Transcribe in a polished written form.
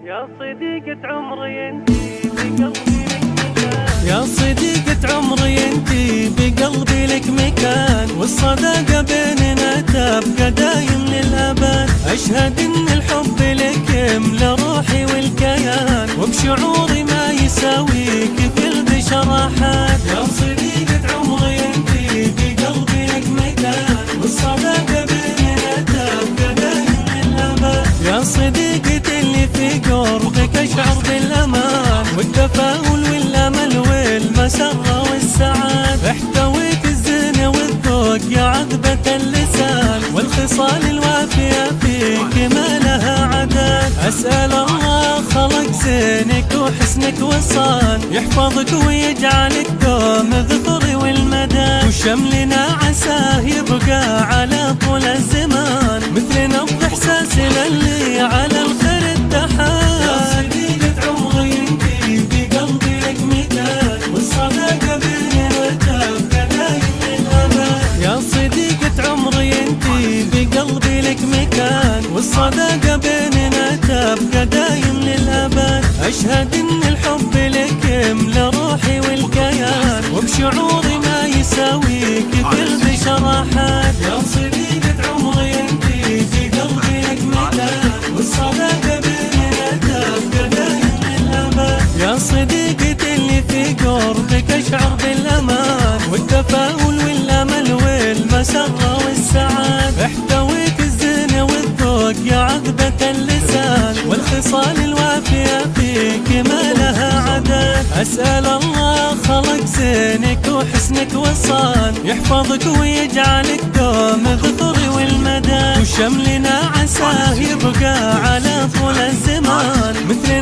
يا صديقة عمري انتي بقلبي لك مكان، يا صديقة عمري انتي بقلبي لك مكان، والصداقة بيننا تبقى دايم للأبد. أشهد إن الحب لك يملى روحي والكيان، وبشعوري ما يساويك في البشر أحد. يا صديقة عمري انتي بقلبي لك مكان، والصداقة بيننا تبقى دايم للأبد. يا صديقتي اللي في قربك أشعر بالأمان والتفاؤل والأمل والمسرة والسعاد. احتويت الزين والذوق يا عذبة اللسان، والخصال الوافية فيك ما لها عدد. أسأل الله خلق زينك وحسنك وصان، يحفظك ويجعلك دوم ذكري والمدى. وشملنا عساه يبقى على طول الزمان، مثل نبض إحساس للي على الخير اتحاد. يا صديقة عمري انتي بقلبي لك مكان، والصداقة بيننا تبقى دايم للأبد. يا صديقة عمري انتي بقلبي لك مكان، والصداقة بيننا تبقى دايم للأبد. أشهد إن الحب لك يملى روحي والكيان، وبشعوري ما يساويك في البشر أحد. يا صديقة عمري انتي بقلبي لك مكان، والصداقة بيننا تبقى دايم للأبد. يا صديقتي اللي في قربك أشعر بالأمان والتفاؤل والأمل والمسرة والسعاد. احتويت الزين والذوق يا عذبة اللسان، والخصال الوافية فيك ما لها عدد. أسأل الله خلق زينك وحسنك وصان، يحفظك ويجعلك دوم ذكري والمدى. وشملنا عساه يبقى على طول الزمان، مثل